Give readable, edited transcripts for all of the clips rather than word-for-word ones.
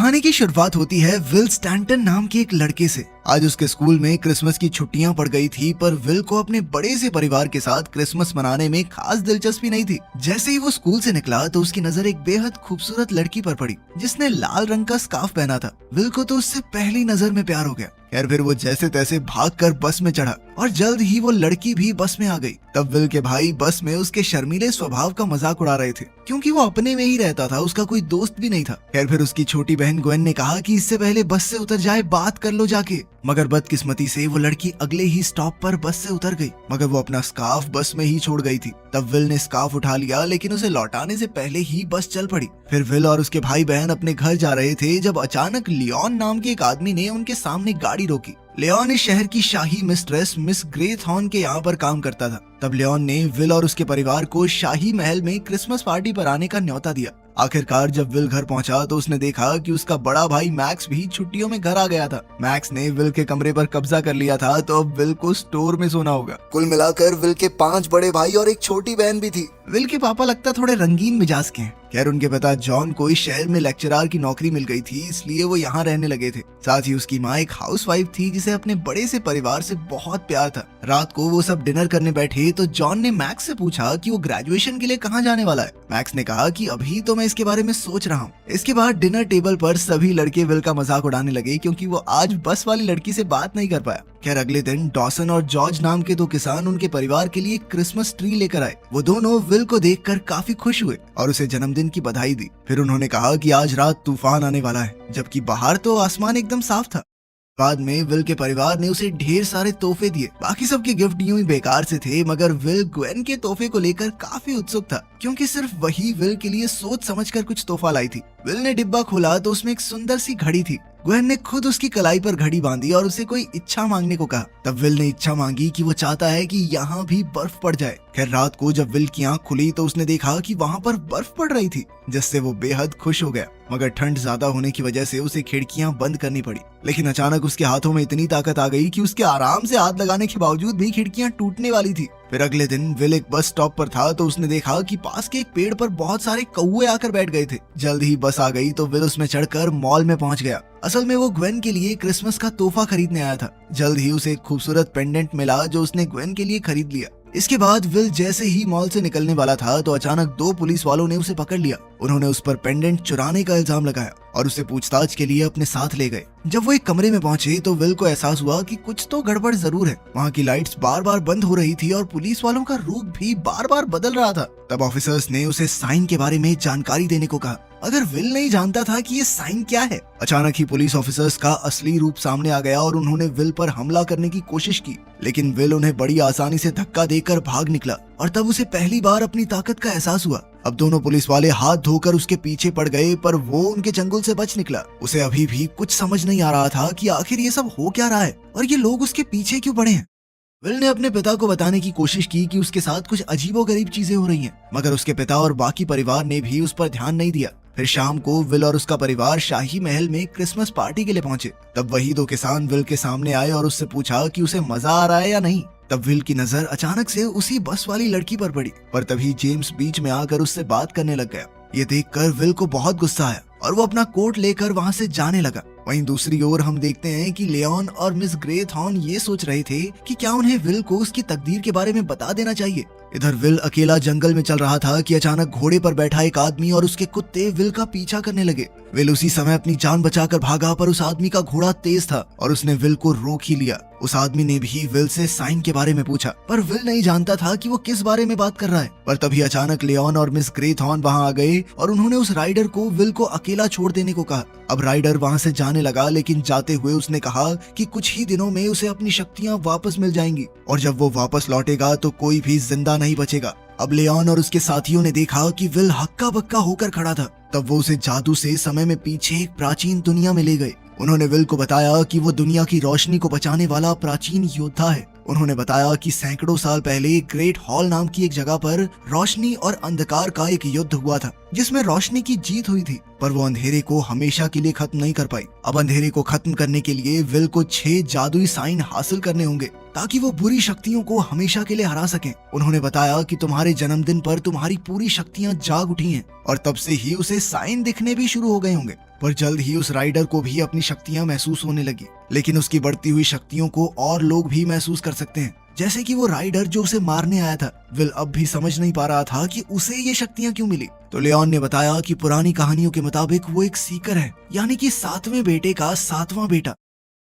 कहानी की शुरुआत होती है विल स्टैंटन नाम के एक लड़के से। आज उसके स्कूल में क्रिसमस की छुट्टियां पड़ गई थी, पर विल को अपने बड़े से परिवार के साथ क्रिसमस मनाने में खास दिलचस्पी नहीं थी। जैसे ही वो स्कूल से निकला तो उसकी नजर एक बेहद खूबसूरत लड़की पर पड़ी जिसने लाल रंग का स्कार्फ पहना था। विल को तो उससे पहली नजर में प्यार हो गया। खैर फिर वो जैसे तैसे भागकर बस में चढ़ा और जल्द ही वो लड़की भी बस में आ गई। तब विल के भाई बस में उसके शर्मीले स्वभाव का मजाक उड़ा रहे थे क्योंकि वो अपने में ही रहता था, उसका कोई दोस्त भी नहीं था। खैर फिर उसकी छोटी बहन ग्वेन ने कहा कि इससे पहले बस से उतर जाए, बात कर लो जाके। मगर बदकिस्मती से वो लड़की अगले ही स्टॉप पर बस से उतर गई, मगर वो अपना स्कार्फ बस में ही छोड़ गई थी। तब विल ने स्कार्फ उठा लिया, लेकिन उसे लौटाने से पहले ही बस चल पड़ी। फिर विल और उसके भाई बहन अपने घर जा रहे थे जब अचानक लियोन नाम के एक आदमी ने उनके सामने गाड़ी रोकी। लियोन इस शहर की शाही मिस्ट्रेस मिस ग्रेथॉर्न के यहाँ पर काम करता था। तब लियोन ने विल और उसके परिवार को शाही महल में क्रिसमस पार्टी पर आने का न्योता दिया। आखिरकार जब विल घर पहुंचा तो उसने देखा कि उसका बड़ा भाई मैक्स भी छुट्टियों में घर आ गया था। मैक्स ने विल के कमरे पर कब्जा कर लिया था, तो अब विल को स्टोर में सोना होगा। कुल मिलाकर विल के 5 बड़े भाई और एक छोटी बहन भी थी। विल के पापा लगता थोड़े रंगीन मिजाज के हैं। खैर उनके पिता जॉन को इस शहर में लेक्चरर की नौकरी मिल गई थी, इसलिए वो यहाँ रहने लगे थे। साथ ही उसकी माँ एक हाउसवाइफ थी जिसे अपने बड़े से परिवार से बहुत प्यार था। रात को वो सब डिनर करने बैठे तो जॉन ने मैक्स से पूछा कि वो ग्रेजुएशन के लिए कहाँ जाने वाला है। मैक्स ने कहा कि अभी तो मैं इसके बारे में सोच रहा हूँ। इसके बाद डिनर टेबल पर सभी लड़के विल का मजाक उड़ाने लगे क्योंकि वो आज बस वाली लड़की से बात नहीं कर पाया। खैर अगले दिन डॉसन और जॉर्ज नाम के 2 किसान उनके परिवार के लिए क्रिसमस ट्री लेकर आए। वो दोनों विल को देखकर काफी खुश हुए और उसे जन्मदिन की बधाई दी। फिर उन्होंने कहा कि आज रात तूफान आने वाला है, जबकि बाहर तो आसमान एकदम साफ था। बाद में विल के परिवार ने उसे ढेर सारे तोहफे दिए। बाकी सबके गिफ्ट यूं ही बेकार से थे, मगर विल ग्वेन के तोहफे को लेकर काफी उत्सुक था क्योंकि सिर्फ वही विल के लिए सोच समझकर कुछ तोहफा लाई थी। विल ने डिब्बा खोला तो उसमें एक सुंदर सी घड़ी थी। ग्वेन ने खुद उसकी कलाई पर घड़ी बांधी और उसे कोई इच्छा मांगने को कहा। तब विल ने इच्छा मांगी कि वो चाहता है कि यहाँ भी बर्फ पड़ जाए। खैर रात को जब विल की आंख खुली तो उसने देखा कि वहाँ पर बर्फ पड़ रही थी, जिससे वो बेहद खुश हो गया। मगर ठंड ज्यादा होने की वजह से उसे खिड़कियां बंद करनी पड़ी। लेकिन अचानक उसके हाथों में इतनी ताकत आ गई कि उसके आराम से हाथ लगाने के बावजूद भी खिड़कियां टूटने वाली थी। फिर अगले दिन विल एक बस स्टॉप पर था तो उसने देखा कि पास के एक पेड़ पर बहुत सारे कौवे आकर बैठ गए थे। जल्द ही बस आ गई तो विल उसमें चढ़कर मॉल में पहुंच गया। असल में वो ग्वेन के लिए क्रिसमस का तोहफा खरीदने आया था। जल्द ही उसे एक खूबसूरत पेंडेंट मिला जो उसने ग्वेन के लिए खरीद लिया। इसके बाद विल जैसे ही मॉल से निकलने वाला था तो अचानक 2 पुलिस वालों ने उसे पकड़ लिया। उन्होंने उस पर पेंडेंट चुराने का इल्जाम लगाया और उसे पूछताछ के लिए अपने साथ ले गए। जब वो एक कमरे में पहुंचे तो विल को एहसास हुआ कि कुछ तो गड़बड़ जरूर है। वहाँ की लाइट्स बार बार बंद हो रही थी और पुलिस वालों का रूप भी बार बार बदल रहा था। तब ऑफिसर्स ने उसे साइन के बारे में जानकारी देने को कहा, मगर विल नहीं जानता था कि ये साइन क्या है। अचानक ही पुलिस ऑफिसर्स का असली रूप सामने आ गया और उन्होंने विल पर हमला करने की कोशिश की, लेकिन विल उन्हें बड़ी आसानी से धक्का देकर भाग निकला और तब उसे पहली बार अपनी ताकत का एहसास हुआ। अब दोनों पुलिस वाले हाथ धोकर उसके पीछे पड़ गए, पर वो उनके चंगुल से बच निकला। उसे अभी भी कुछ समझ नहीं आ रहा था कि आखिर ये सब हो क्या रहा है और ये लोग उसके पीछे क्यों पड़े हैं। विल ने अपने पिता को बताने की कोशिश की कि उसके साथ कुछ अजीबोगरीब चीजें हो रही हैं, मगर उसके पिता और बाकी परिवार ने भी उस पर ध्यान नहीं दिया। फिर शाम को विल और उसका परिवार शाही महल में क्रिसमस पार्टी के लिए पहुंचे। तब वही 2 किसान विल के सामने आए और उससे पूछा कि उसे मजा आ रहा है या नहीं। तब विल की नजर अचानक से उसी बस वाली लड़की पर पड़ी, पर तभी जेम्स बीच में आकर उससे बात करने लग गया। ये देखकर विल को बहुत गुस्सा आया और वो अपना कोट लेकर वहाँ से जाने लगा। वहीं दूसरी ओर हम देखते हैं कि लियोन और मिस ग्रेथॉर्न ये सोच रहे थे कि क्या उन्हें विल को उसकी तकदीर के बारे में बता देना चाहिए। इधर विल अकेला जंगल में चल रहा था कि अचानक घोड़े पर बैठा एक आदमी और उसके कुत्ते विल का पीछा करने लगे। विल उसी समय अपनी जान बचाकर भागा, पर उस आदमी का घोड़ा तेज था और उसने विल को रोक ही लिया। उस आदमी ने भी विल से साइन के बारे में पूछा, पर विल नहीं जानता था कि वो किस बारे में बात कर रहा है। पर तभी अचानक लियोन और मिस ग्रेथॉर्न वहाँ आ गए और उन्होंने उस राइडर को विल को अकेला छोड़ देने को कहा। अब राइडर वहाँ से जाने लगा, लेकिन जाते हुए उसने कहा कि कुछ ही दिनों में उसे अपनी शक्तियाँ वापस मिल जाएंगी और जब वो वापस लौटेगा तो कोई भी जिंदा नहीं बचेगा। अब लियोन और उसके साथियों ने देखा कि विल हक्का बक्का होकर खड़ा था। तब वो उसे जादू से समय में पीछे एक प्राचीन दुनिया में ले गए। उन्होंने विल को बताया कि वो दुनिया की रोशनी को बचाने वाला प्राचीन योद्धा है उन्होंने बताया कि सैकड़ों साल पहले ग्रेट हॉल नाम की एक जगह पर रोशनी और अंधकार का एक युद्ध हुआ था, जिसमें रोशनी की जीत हुई थी, पर वो अंधेरे को हमेशा के लिए खत्म नहीं कर पाई। अब अंधेरे को खत्म करने के लिए विल को 6 जादुई साइन हासिल करने होंगे ताकि वो बुरी शक्तियों को हमेशा के लिए हरा सकें। उन्होंने बताया कि तुम्हारे जन्मदिन पर तुम्हारी पूरी शक्तियां जाग उठी हैं और तब से ही उसे साइन दिखने भी शुरू हो गए होंगे। पर जल्द ही उस राइडर को भी अपनी शक्तियां महसूस होने लगी, लेकिन उसकी बढ़ती हुई शक्तियों को और लोग भी महसूस कर सकते हैं, जैसे कि वो राइडर जो उसे मारने आया था। विल अब भी समझ नहीं पा रहा था कि उसे ये शक्तियां क्यों मिली। तो लियोन ने बताया कि पुरानी कहानियों के मुताबिक वो एक सीकर है, यानी कि 7वें बेटे का 7वां बेटा।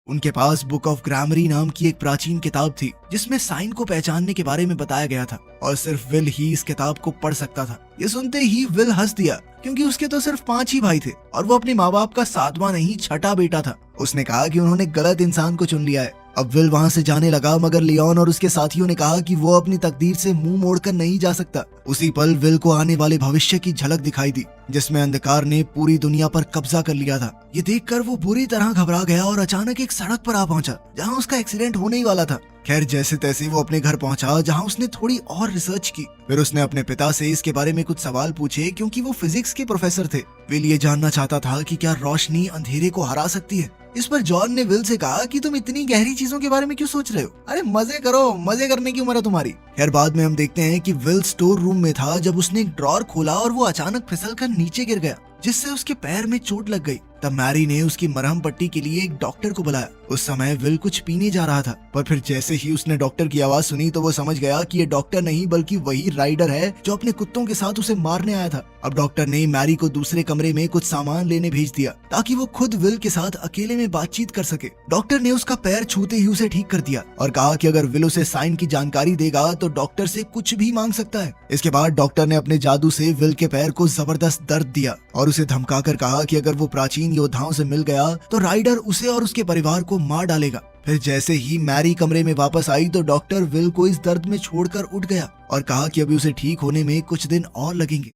उनके पास बुक ऑफ ग्रामरी नाम की एक प्राचीन किताब थी, जिसमें साइन को पहचानने के बारे में बताया गया था, और सिर्फ विल ही इस किताब को पढ़ सकता था। ये सुनते ही विल हंस दिया, क्योंकि उसके तो सिर्फ 5 ही भाई थे और वो अपने माँ बाप का 7वां नहीं 6ठा बेटा था। उसने कहा कि उन्होंने गलत इंसान को चुन लिया है। अब विल वहाँ से जाने लगा, मगर लियोन और उसके साथियों ने कहा कि वो अपनी तकदीर से मुंह मोड़कर नहीं जा सकता। उसी पल विल को आने वाले भविष्य की झलक दिखाई दी, जिसमें अंधकार ने पूरी दुनिया पर कब्जा कर लिया था। ये देखकर वो बुरी तरह घबरा गया और अचानक एक सड़क पर आ पहुंचा, जहाँ उसका एक्सीडेंट होने ही वाला था। खैर, जैसे तैसे वो अपने घर पहुंचा, जहां उसने थोड़ी और रिसर्च की। फिर उसने अपने पिता से इसके बारे में कुछ सवाल पूछे, क्योंकि वो फिजिक्स के प्रोफेसर थे। विल ये जानना चाहता था कि क्या रोशनी अंधेरे को हरा सकती है। इस पर जॉन ने विल से कहा कि तुम इतनी गहरी चीजों के बारे में क्यों सोच रहे हो? अरे मजे करो, मजे करने की उम्र है तुम्हारी। खैर, बाद में हम देखते हैं कि विल स्टोर रूम में था जब उसने एक ड्रॉर खोला और वो अचानक फिसलकर नीचे गिर गया, जिससे उसके पैर में चोट लग गई। तब मैरी ने उसकी मरहम पट्टी के लिए एक डॉक्टर को बुलाया। उस समय विल कुछ पीने जा रहा था, पर फिर जैसे ही उसने डॉक्टर की आवाज सुनी तो वो समझ गया कि ये डॉक्टर नहीं बल्कि वही राइडर है जो अपने कुत्तों के साथ उसे मारने आया था। अब डॉक्टर ने मैरी को दूसरे कमरे में कुछ सामान लेने भेज दिया ताकि वो खुद विल के साथ अकेले में बातचीत कर सके। डॉक्टर ने उसका पैर छूते ही उसे ठीक कर दिया और कहा कि अगर विल उसे साइन की जानकारी देगा तो डॉक्टर से कुछ भी मांग सकता है। इसके बाद डॉक्टर ने अपने जादू से विल के पैर को जबरदस्त दर्द दिया और उसे धमकाकर कहा कि अगर वो प्राचीन योद्धाओं से मिल गया तो राइडर उसे और उसके परिवार को मार डालेगा। फिर जैसे ही मैरी कमरे में वापस आई तो डॉक्टर विल को इस दर्द में छोड़कर उठ गया और कहा कि अभी उसे ठीक होने में कुछ दिन और लगेंगे।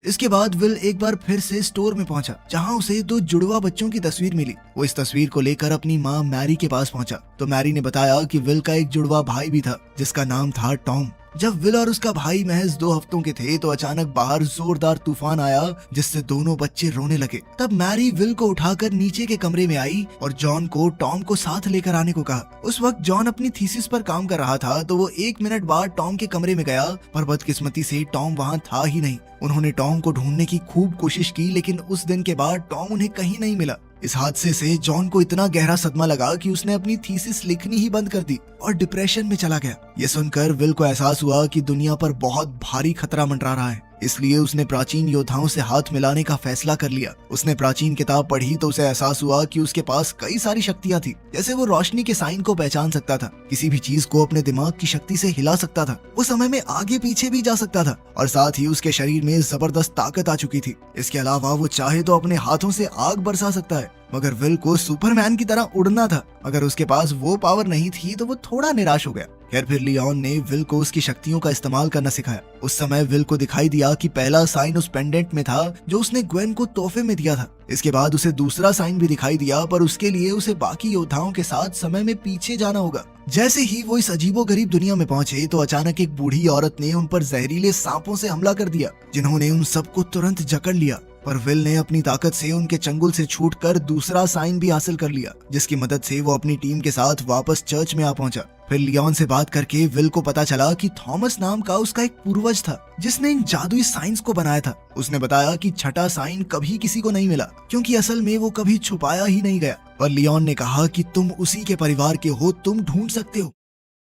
इसके बाद विल एक बार फिर से स्टोर में पहुंचा, जहां उसे 2 जुड़वा बच्चों की तस्वीर मिली। वो इस तस्वीर को लेकर अपनी माँ मैरी के पास पहुंचा तो मैरी ने बताया कि विल का एक जुड़वा भाई भी था, जिसका नाम था टॉम। जब विल और उसका भाई महज 2 हफ्तों के थे तो अचानक बाहर जोरदार तूफान आया, जिससे दोनों बच्चे रोने लगे। तब मैरी विल को उठाकर नीचे के कमरे में आई और जॉन को टॉम को साथ लेकर आने को कहा। उस वक्त जॉन अपनी थीसिस पर काम कर रहा था, तो वो 1 मिनट बाद टॉम के कमरे में गया, पर बदकिस्मती से टॉम वहाँ था ही नहीं। उन्होंने टॉम को ढूंढने की खूब कोशिश की, लेकिन उस दिन के बाद टॉम उन्हें कहीं नहीं मिला। इस हादसे से जॉन को इतना गहरा सदमा लगा कि उसने अपनी थीसिस लिखनी ही बंद कर दी और डिप्रेशन में चला गया। ये सुनकर विल को एहसास हुआ कि दुनिया पर बहुत भारी खतरा मंडरा रहा है, इसलिए उसने प्राचीन योद्धाओं से हाथ मिलाने का फैसला कर लिया। उसने प्राचीन किताब पढ़ी तो उसे एहसास हुआ कि उसके पास कई सारी शक्तियां थी, जैसे वो रोशनी के साइन को पहचान सकता था, किसी भी चीज को अपने दिमाग की शक्ति से हिला सकता था, वो समय में आगे पीछे भी जा सकता था और साथ ही उसके शरीर में जबरदस्त ताकत आ चुकी थी। इसके अलावा वो चाहे तो अपने हाथों से आग बरसा सकता है। मगर विल को सुपरमैन की तरह उड़ना था, मगर उसके पास वो पावर नहीं थी तो वो थोड़ा निराश हो गया। खैर, फिर लियोन ने विल को उसकी शक्तियों का इस्तेमाल करना सिखाया। उस समय विल को दिखाई दिया कि पहला साइन उस पेंडेंट में था जो उसने ग्वेन को तोहफे में दिया था। इसके बाद उसे दूसरा साइन भी दिखाई दिया, पर उसके लिए उसे बाकी योद्धाओं के साथ समय में पीछे जाना होगा। जैसे ही वो इस अजीबोगरीब दुनिया में पहुंचे तो अचानक एक बूढ़ी औरत ने उन पर जहरीले सांपों से हमला कर दिया, जिन्होंने उन सबको तुरंत जकड़ लिया। पर विल ने अपनी ताकत से उनके चंगुल से छूटकर दूसरा साइन भी हासिल कर लिया, जिसकी मदद से वो अपनी टीम के साथ वापस चर्च में आ पहुंचा। फिर लियोन से बात करके विल को पता चला कि थॉमस नाम का उसका एक पूर्वज था, जिसने इन जादुई साइंस को बनाया था। उसने बताया कि 6ठा साइन कभी किसी को नहीं मिला, क्योंकि असल में वो कभी छुपाया ही नहीं गया। पर लियोन ने कहा कि तुम उसी के परिवार के हो, तुम ढूंढ सकते हो।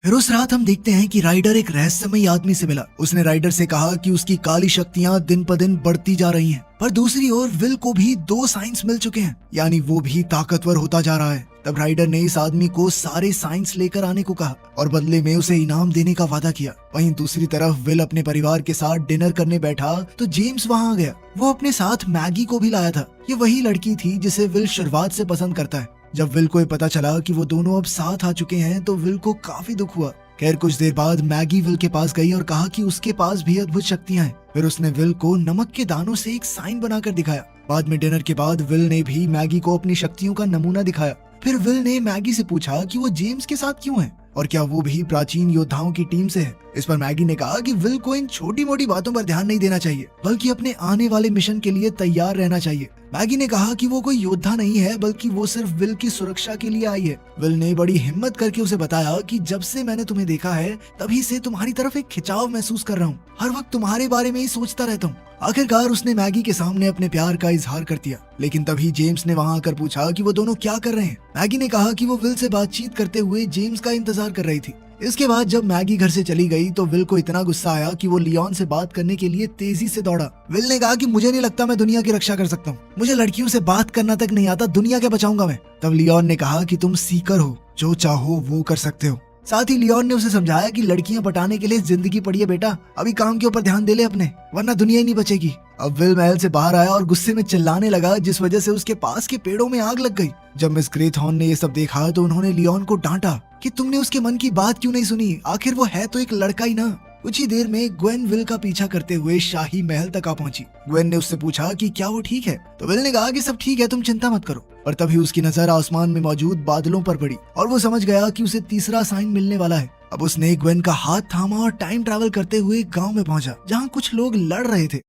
फिर उस रात हम देखते हैं कि राइडर एक रहस्यमयी आदमी से मिला। उसने राइडर से कहा कि उसकी काली शक्तियां दिन प दिन बढ़ती जा रही हैं। पर दूसरी ओर विल को भी 2 साइंस मिल चुके हैं, यानी वो भी ताकतवर होता जा रहा है। तब राइडर ने इस आदमी को सारे साइंस लेकर आने को कहा और बदले में उसे इनाम देने का वादा किया। वहीं दूसरी तरफ विल अपने परिवार के साथ डिनर करने बैठा तो जेम्स वहाँ आ गया। वो अपने साथ मैगी को भी लाया था। ये वही लड़की थी जिसे विल शुरुआत से पसंद करता है। जब विल को ये पता चला कि वो दोनों अब साथ आ चुके हैं तो विल को काफी दुख हुआ। खैर, कुछ देर बाद मैगी विल के पास गई और कहा कि उसके पास भी अद्भुत शक्तियां हैं। फिर उसने विल को नमक के दानों से एक साइन बनाकर दिखाया। बाद में डिनर के बाद विल ने भी मैगी को अपनी शक्तियों का नमूना दिखाया। फिर विल ने मैगी से पूछा कि वो जेम्स के साथ क्यों है। और क्या वो भी प्राचीन योद्धाओं की टीम से है। इस पर मैगी ने कहा कि विल को इन छोटी मोटी बातों पर ध्यान नहीं देना चाहिए, बल्कि अपने आने वाले मिशन के लिए तैयार रहना चाहिए। मैगी ने कहा कि वो कोई योद्धा नहीं है, बल्कि वो सिर्फ विल की सुरक्षा के लिए आई है। विल ने बड़ी हिम्मत करके उसे बताया कि जब से मैंने तुम्हें देखा है तभी से तुम्हारी तरफ एक खिंचाव महसूस कर रहा हूँ, हर वक्त तुम्हारे बारे में ही सोचता रहता हूँ। आखिरकार उसने मैगी के सामने अपने प्यार का इजहार कर दिया, लेकिन तभी जेम्स ने वहाँ आकर पूछा कि वो दोनों क्या कर रहे हैं। मैगी ने कहा कि वो विल से बातचीत करते हुए जेम्स का इंतजार कर रही थी। इसके बाद जब मैगी घर से चली गई तो विल को इतना गुस्सा आया कि वो लियोन से बात करने के लिए तेजी से दौड़ा। विल ने कहा कि मुझे नहीं लगता मैं दुनिया की रक्षा कर सकता हूँ, मुझे लड़कियों से बात करना तक नहीं आता, दुनिया क्या बचाऊंगा मैं। तब लियोन ने कहा कि तुम सीकर हो, जो चाहो वो कर सकते हो। साथ ही लियोन ने उसे समझाया कि लड़कियां पटाने के लिए जिंदगी पड़ी है बेटा, अभी काम के ऊपर ध्यान दे ले अपने, वरना दुनिया ही नहीं बचेगी। अब विल महल से बाहर आया और गुस्से में चिल्लाने लगा, जिस वजह से उसके पास के पेड़ों में आग लग गई। जब मिस ग्रेथॉर्न ने ये सब देखा तो उन्होंने लियोन को डांटा कि तुमने उसके मन की बात क्यों नहीं सुनी, आखिर वो है तो एक लड़का ही ना। कुछ ही देर में ग्वेन विल का पीछा करते हुए शाही महल तक आ पहुंची। ग्वेन ने उससे पूछा कि क्या वो ठीक है, तो विल ने कहा कि सब ठीक है, तुम चिंता मत करो। और तभी उसकी नजर आसमान में मौजूद बादलों पर पड़ी और वो समझ गया कि उसे तीसरा साइन मिलने वाला है। अब उसने ग्वेन का हाथ थामा और टाइम ट्रैवल करते हुए गांव में पहुंचा, जहां कुछ लोग लड़ रहे थे।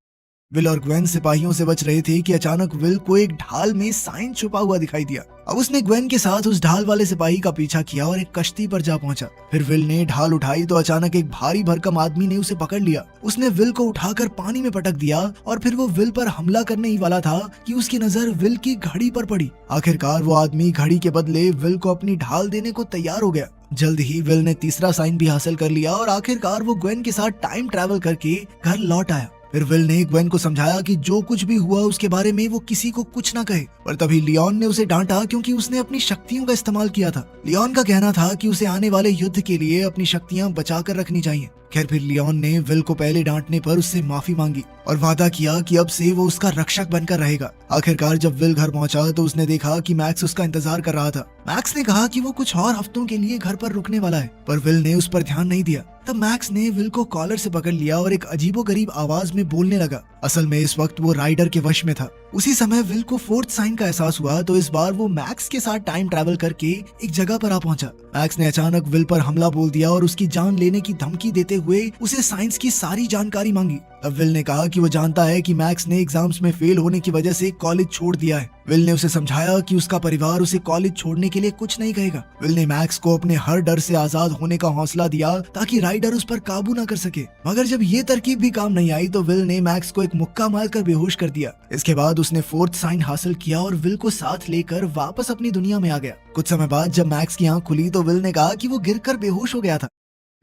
विल और ग्वेन सिपाहियों से बच रहे थे कि अचानक विल को एक ढाल में साइन छुपा हुआ दिखाई दिया। अब उसने ग्वेन के साथ उस ढाल वाले सिपाही का पीछा किया और एक कश्ती पर जा पहुंचा। फिर विल ने ढाल उठाई तो अचानक एक भारी भरकम आदमी ने उसे पकड़ लिया। उसने विल को उठाकर पानी में पटक दिया और फिर वो विल पर हमला करने ही वाला था कि उसकी नजर विल की घड़ी पर पड़ी। आखिरकार वो आदमी घड़ी के बदले विल को अपनी ढाल देने को तैयार हो गया। जल्द ही विल ने तीसरा साइन भी हासिल कर लिया और आखिरकार वो ग्वेन के साथ टाइम ट्रैवल करके घर लौट आया। फिर विल ने ग्वेन को समझाया कि जो कुछ भी हुआ उसके बारे में वो किसी को कुछ ना कहे, पर तभी लियोन ने उसे डांटा क्योंकि उसने अपनी शक्तियों का इस्तेमाल किया था। लियोन का कहना था कि उसे आने वाले युद्ध के लिए अपनी शक्तियां बचाकर रखनी चाहिए। खैर फिर लियोन ने विल को पहले डांटने पर उससे माफी मांगी और वादा किया कि अब से वो उसका रक्षक बनकर रहेगा। आखिरकार जब विल घर पहुंचा तो उसने देखा कि मैक्स उसका इंतजार कर रहा था। मैक्स ने कहा कि वो कुछ और हफ्तों के लिए घर पर रुकने वाला है, पर विल ने उस पर ध्यान नहीं दिया। तब मैक्स ने विल को कॉलर से पकड़ लिया और एक अजीबोगरीब आवाज में बोलने लगा। असल में इस वक्त वो राइडर के वश में था। उसी समय विल को फोर्थ साइन का एहसास हुआ तो इस बार वो मैक्स के साथ टाइम ट्रैवल करके एक जगह पर आ पहुंचा। मैक्स ने अचानक विल पर हमला बोल दिया और उसकी जान लेने की धमकी देते हुए उसे साइंस की सारी जानकारी मांगी। तब विल ने कहा कि वो जानता है कि मैक्स ने एग्जाम्स में फेल होने की वजह से कॉलेज छोड़ दिया है। विल ने उसे समझाया कि उसका परिवार उसे कॉलेज छोड़ने के लिए कुछ नहीं कहेगा। विल ने मैक्स को अपने हर डर से आजाद होने का हौसला दिया ताकि राइडर उस पर काबू न कर सके। मगर जब ये तरकीब भी काम नहीं आई तो विल ने मैक्स को एक मुक्का मारकर बेहोश कर दिया। इसके बाद उसने फोर्थ साइन हासिल किया और विल को साथ लेकर वापस अपनी दुनिया में आ गया। कुछ समय बाद जब मैक्स की आंख खुली तो विल ने कहा कि वो गिरकर बेहोश हो गया था।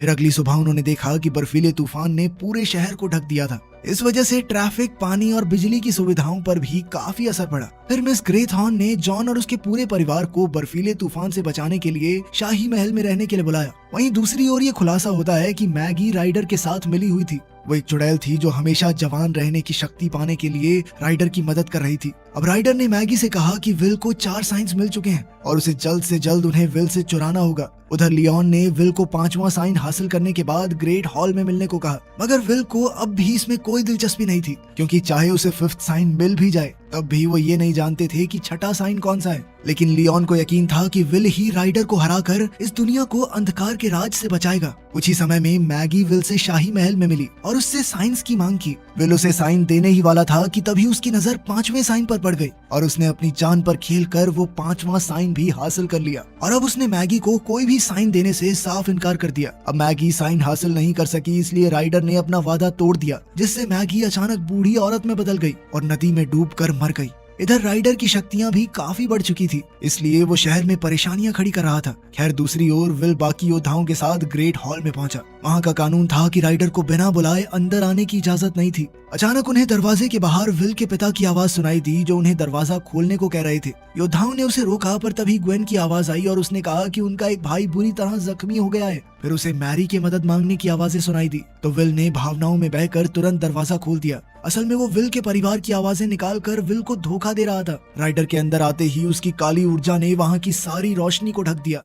फिर अगली सुबह उन्होंने देखा कि बर्फीले तूफान ने पूरे शहर को ढक दिया था। इस वजह से ट्रैफिक, पानी और बिजली की सुविधाओं पर भी काफी असर पड़ा। फिर मिस ग्रेथॉर्न ने जॉन और उसके पूरे परिवार को बर्फीले तूफान से बचाने के लिए शाही महल में रहने के लिए बुलाया। वहीं दूसरी ओर ये खुलासा होता है कि मैगी राइडर के साथ मिली हुई थी। वो एक चुड़ैल थी जो हमेशा जवान रहने की शक्ति पाने के लिए राइडर की मदद कर रही थी। अब राइडर ने मैगी से कहा कि विल को 4 साइंस मिल चुके हैं और उसे जल्द से जल्द उन्हें विल से चुराना होगा। उधर लियोन ने विल को 5वां साइन हासिल करने के बाद ग्रेट हॉल में मिलने को कहा, मगर विल को अब भी इसमें कोई दिलचस्पी नहीं थी, क्योंकि चाहे उसे 5th साइन मिल भी जाए तब भी वो ये नहीं जानते थे कि छठा साइन कौन सा है। लेकिन लियोन को यकीन था कि विल ही राइडर को हराकर इस दुनिया को अंधकार के राज से बचाएगा। कुछ ही समय में मैगी विल से शाही महल में मिली और उससे साइंस की मांग की। विल उसे साइन देने ही वाला था कि तभी उसकी नजर 5वें साइन पर पड़ गई और उसने अपनी जान पर खेलकर वो 5वां साइन भी हासिल कर लिया। और अब उसने मैगी को कोई भी साइन देने से साफ इनकार कर दिया। अब मैगी साइन हासिल नहीं कर सकी, इसलिए राइडर ने अपना वादा तोड़ दिया, जिससे मैगी अचानक बूढ़ी औरत में बदल गई और नदी में डूबकर मर गई। इधर राइडर की शक्तियां भी काफी बढ़ चुकी थी, इसलिए वो शहर में परेशानियां खड़ी कर रहा था। खैर दूसरी ओर विल बाकी योद्धाओं के साथ ग्रेट हॉल में पहुंचा। वहां का कानून था कि राइडर को बिना बुलाए अंदर आने की इजाजत नहीं थी। अचानक उन्हें दरवाजे के बाहर विल के पिता की आवाज सुनाई दी, जो उन्हें दरवाजा खोलने को कह रहे थे। योद्धाओं ने उसे रोका, पर तभी ग्वेन की आवाज आई और उसने कहा कि उनका एक भाई बुरी तरह जख्मी हो गया है। फिर उसे मैरी की मदद मांगने की आवाजें सुनाई दी, तो विल ने भावनाओं में बहकर तुरंत दरवाजा खोल दिया। असल में वो विल के परिवार की आवाजें निकालकर विल को धोखा दे रहा था। राइडर के अंदर आते ही उसकी काली ऊर्जा ने वहां की सारी रोशनी को ढक दिया।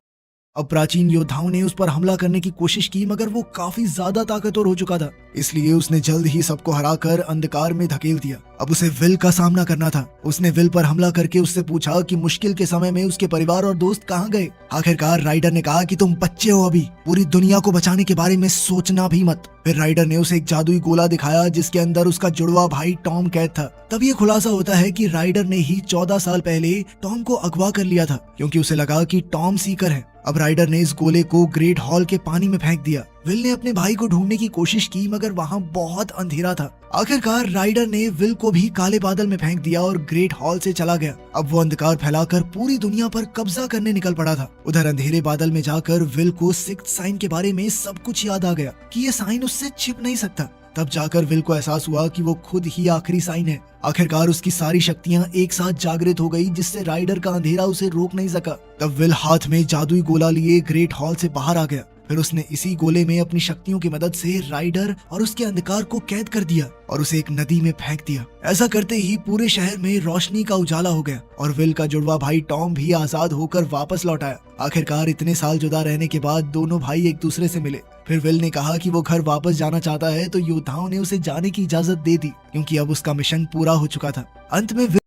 अब प्राचीन योद्धाओं ने उस पर हमला करने की कोशिश की, मगर वो काफी ज्यादा ताकतवर हो चुका था, इसलिए उसने जल्द ही सबको हराकर अंधकार में धकेल दिया। अब उसे विल का सामना करना था। उसने विल पर हमला करके उससे पूछा कि मुश्किल के समय में उसके परिवार और दोस्त कहाँ गए। आखिरकार राइडर ने कहा कि तुम बच्चे हो, अभी पूरी दुनिया को बचाने के बारे में सोचना भी मत। फिर राइडर ने उसे एक जादुई गोला दिखाया जिसके अंदर उसका जुड़वा भाई टॉम कैद था। तब ये खुलासा होता है कि राइडर ने ही 14 साल पहले टॉम को अगवा कर लिया था, क्योंकि उसे लगा कि टॉम सीकर है। अब राइडर ने इस गोले को ग्रेट हॉल के पानी में फेंक दिया। विल ने अपने भाई को ढूंढने की कोशिश की, मगर वहाँ बहुत अंधेरा था। आखिरकार राइडर ने विल को भी काले बादल में फेंक दिया और ग्रेट हॉल से चला गया। अब वो अंधकार फैलाकर पूरी दुनिया पर कब्जा करने निकल पड़ा था। उधर अंधेरे बादल में जाकर विल को सिक्स्थ साइन के बारे में सब कुछ याद आ गया कि ये साइन उससे छिप नहीं सकता। तब जाकर विल को एहसास हुआ कि वो खुद ही आखिरी साइन है। आखिरकार उसकी सारी शक्तियां एक साथ जागृत हो गई, जिससे राइडर का अंधेरा उसे रोक नहीं सका। तब विल हाथ में जादुई गोला लिए ग्रेट हॉल से बाहर आ गया। फिर उसने इसी गोले में अपनी शक्तियों की मदद से राइडर और उसके अंधकार को कैद कर दिया और उसे एक नदी में फेंक दिया। ऐसा करते ही पूरे शहर में रोशनी का उजाला हो गया और विल का जुड़वा भाई टॉम भी आजाद होकर वापस लौट आया। आखिरकार इतने साल जुदा रहने के बाद दोनों भाई एक दूसरे से मिले। फिर विल ने कहा कि वो घर वापस जाना चाहता है, तो योद्धाओं ने उसे जाने की इजाजत दे दी, क्योंकि अब उसका मिशन पूरा हो चुका था। अंत में